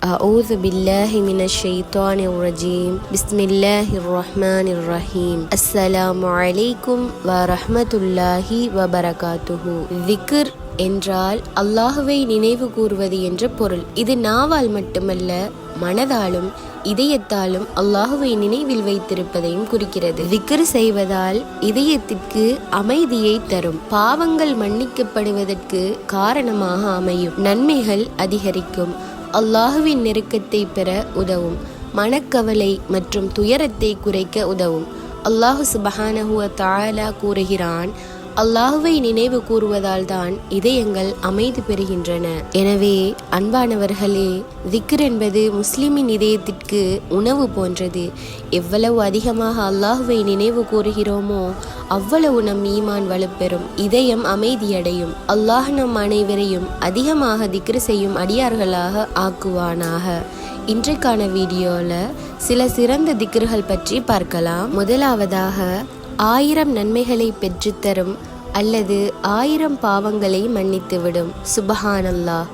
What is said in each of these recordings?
أعوذ بالله من الشيطان الرجيم بسم الله الرحمن الرحيم السلام عليكم ورحمة الله وبركاته. திக்ர் என்றால் அல்லாஹுவை நினைவு கூறுவது என்ற பொருள். இது நாவால் மட்டுமல்ல, மனதாலும் இதயத்தாலும் அல்லாஹுவை நினைவில் வைத்திருப்பதையும் குறிக்கிறது. திக்ர் செய்வதால் இதயத்திற்கு அமைதியை தரும், பாவங்கள் மன்னிக்கப்படுவதற்கு காரணமாக அமையும், நன்மைகள் அதிகரிக்கும், அல்லாஹுவின் நெருக்கத்தை பெற உதவும், மனக்கவலை மற்றும் துயரத்தை குறைக்க உதவும். அல்லாஹு சுப்ஹானஹு வ தஆலா கூறுகிறான், அல்லாஹுவை நினைவு கூறுவதால் தான் இதயங்கள் அமைதி பெறுகின்றன. எனவே அன்பானவர்களே, திக்ர் என்பது முஸ்லிமின் இதயத்திற்கு உணவு போன்றது. எவ்வளவு அதிகமாக அல்லாஹுவை நினைவு கூறுகிறோமோ அவ்வளவு நம் ஈமான் வலுப்பெறும், இதயம் அமைதியடையும். அல்லாஹ் நம் அனைவரையும் அதிகமாக திக்ர் செய்யும் அடியார்களாக ஆக்குவானாக. இன்றைக்கான வீடியோவில் சில சிறந்த திக்ர்கள் பற்றி பார்க்கலாம். முதலாவதாக 1000 நன்மைகளை பெற்றுத்தரும் அல்லது 1000 பாவங்களை மன்னித்துவிடும். சுபஹானல்லாஹ்,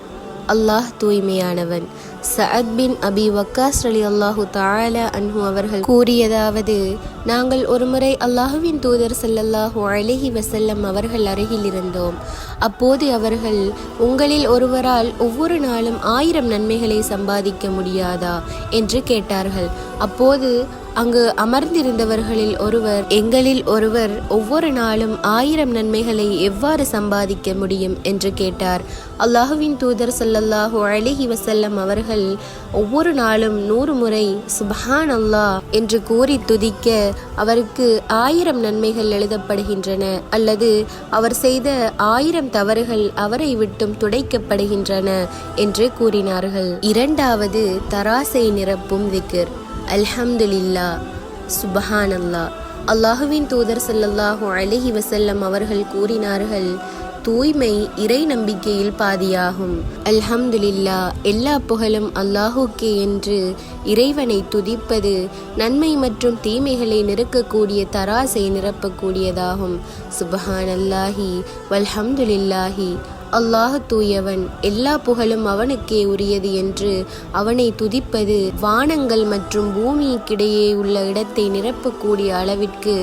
அல்லாஹ் தூய்மையானவன். சஅத் பின் அபி வக்காஸ் ரலியல்லாஹு தஆலா அன்ஹு அவர்கள் கூறியதாவது, நாங்கள் ஒருமுறை அல்லாஹுவின் தூதர் ஸல்லல்லாஹு அலைஹி வஸல்லம் அவர்கள் அருகில் இருந்தோம். அப்போது அவர்கள், உங்களில் ஒருவரால் ஒவ்வொரு நாளும் 1000 நன்மைகளை சம்பாதிக்க முடியாதா என்று கேட்டார்கள். அப்போது அங்கு அமர்ந்திருந்தவர்களில் ஒருவர், எங்களில் ஒருவர் ஒவ்வொரு நாளும் 1000 நன்மைகளை எவ்வாறு சம்பாதிக்க முடியும் என்று கேட்டார். அல்லாஹுவின் தூதர் ஸல்லல்லாஹு அலைஹி வஸல்லம் அவர்கள் ஒவ்வொரு நாளும் 100 முறை சுப்ஹான் அல்லாஹ் என்று கூறி துதிக்க அவருக்கு 1000 நன்மைகள் எழுதப்படுகின்றன, அல்லது அவர் செய்த 1000 தவறுகள் அவரை விட்டும் துடைக்கப்படுகின்றன என்று கூறினார்கள். இரண்டாவது, தராசை நிரப்பும் திக்ர். அல்ஹம்துலில்லாஹ், சுப்ஹானல்லாஹ். அல்லாஹுவின் தூதர் ஸல்லல்லாஹு அலைஹி வஸல்லம் அவர்கள் கூறினார்கள், தூய்மை இறை நம்பிக்கையில் பாதியாகும். அல்ஹம்துலில்லாஹ், எல்லா புகழும் அல்லாஹுக்கே என்று இறைவனை துதிப்பது நன்மை மற்றும் தீமைகளை நிறுக்கக்கூடிய தராசை நிரப்பக்கூடியதாகும். சுப்ஹானல்லாஹி வல்ஹம்துலில்லாஹி, அல்லாஹ் தூயவன், எல்லா புகழும் அவனுக்கே உரியது என்று அவனை துதிப்பது வானங்கள் மற்றும் பூமிக்கிடையே உள்ள இடத்தை நிரப்பக்கூடிய அளவிற்கு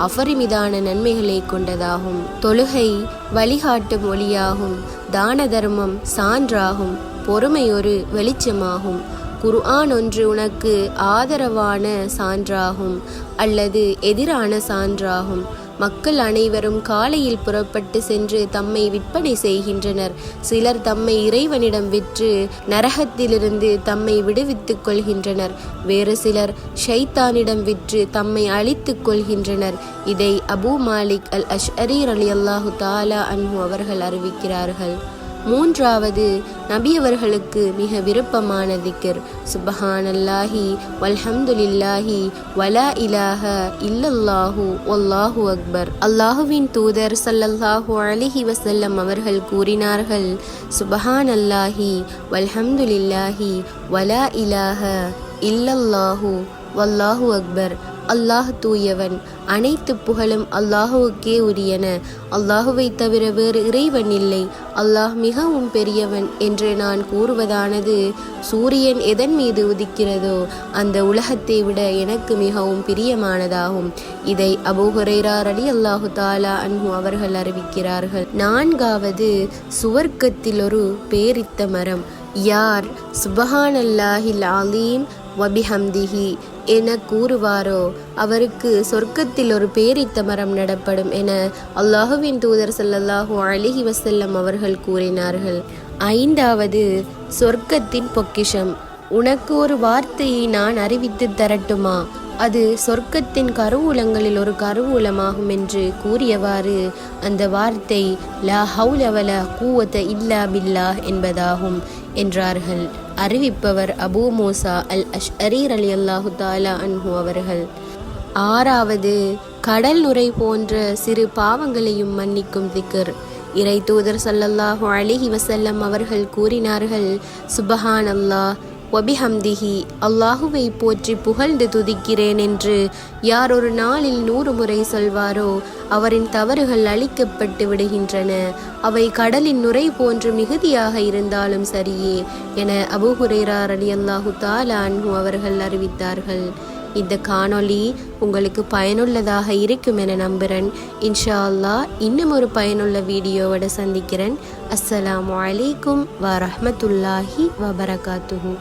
அபரிமிதான நன்மைகளை கொண்டதாகும். தொழுகை வழிகாட்டும் ஒளியாகும், தான தர்மம் சான்றாகும், பொறுமை ஒரு வெளிச்சமாகும், குர்ஆன் ஒன்று உனக்கு ஆதரவான சான்றாகும் அல்லது எதிரான சான்றாகும். மக்கள் அனைவரும் காலையில் புறப்பட்டு சென்று தம்மை விற்பனை செய்கின்றனர். சிலர் தம்மை இறைவனிடம் விற்று நரகத்திலிருந்து தம்மை விடுவித்துக் கொள்கின்றனர். வேறு சிலர் ஷைத்தானிடம் விற்று தம்மை அழித்துக் கொள்கின்றனர். இதை அபூ மாலிக் அல் அஷ்அரி ரலியல்லாஹு தஆலா அன்ஹு அவர்கள் அறிவிக்கிறார்கள். மூன்றாவது, நபி அவர்களுக்கு மிக விருப்பமான திக்ர். சுப்ஹானல்லாஹி வல்ஹம்துலில்லாஹி வலா இலாஹ இல்லல்லாஹு வல்லாஹு அக்பர். அல்லாஹுவின் தூதர் ஸல்லல்லாஹு அலைஹி வஸல்லம் அவர்கள் கூறினார்கள், சுப்ஹானல்லாஹி வல்ஹம்துலில்லாஹி வலா இலாஹ இல்லல்லாஹு வல்லாஹு அக்பர். அல்லாஹ் தூயவன், அனைத்து புகழும் அல்லாஹுவுக்கே உரியன, அல்லாஹுவை தவிர வேறு இறைவன் இல்லை, அல்லாஹ் மிகவும் பெரியவன் என்று நான் கூறுவதானது, சூரியன் எதன் மீது உதிக்கிறதோ அந்த உலகத்தை விட எனக்கு மிகவும் பிரியமானதாகும். இதை அபூ ஹுரைரா ரலியல்லாஹு தஆலா அன்ஹு அவர்கள் அறிவிக்கிறார்கள். நான்காவது, சுவர்க்கத்தில் ஒரு பேரித்த மரம். யார் சுப்ஹானல்லாஹில் அலீம் வபிஹம்திஹி என கூறுவாரோ அவருக்கு சொர்க்கத்தில் ஒரு பேரித்த மரம் நடப்படும் என அல்லாஹுவின் தூதர் ஸல்லல்லாஹு அலைஹி வஸல்லம் அவர்கள் கூறினார்கள். ஐந்தாவது, சொர்க்கத்தின் பொக்கிஷம். உனக்கு ஒரு வார்த்தையை நான் அறிவித்து தரட்டுமா? அது சொர்க்கத்தின் கருவூலங்களில் ஒரு கருவூலமாகும் என்று கூறியவாறு அந்த வார்த்தை லா ஹவுல வலா குவத இல்லா பில்லாஹ் என்பதாகும் என்றார்கள். அறிவிப்பவர் அபூ மூசா அல் அஷ்அரி ரலியல்லாஹு தஆலா அன்ஹு அவர்கள். ஆறாவது, கடல் நுரை போன்ற சிறு பாவங்களையும் மன்னிக்கும் திக்ர். இறை தூதர் ஸல்லல்லாஹு அலைஹி வஸல்லம் அவர்கள் கூறினார்கள், சுப்ஹானல்லாஹ் வபிஹம்திஹி அல்லாஹுவை போற்றி புகழ்ந்து துதிக்கிறேன் என்று யார் ஒரு நாளில் 100 முறை சொல்வாரோ அவரின் தவறுகள் அழிக்கப்பட்டு விடுகின்றன, அவை கடலின் நுரை போன்று மிகுதியாக இருந்தாலும் சரியே என அபூ ஹுரைரா ரலியல்லாஹு தஆலா அன்ஹு அவர்கள் அறிவித்தார்கள். இந்த காணொளி உங்களுக்கு பயனுள்ளதாக இருக்கும் என நம்புகிறேன். இன்ஷா அல்லாஹ் இன்னும் ஒரு பயனுள்ள வீடியோவோட சந்திக்கிறேன். அஸ்ஸலாமு அலைக்கும் வரஹ்மத்துல்லாஹி வபரகாத்துஹு.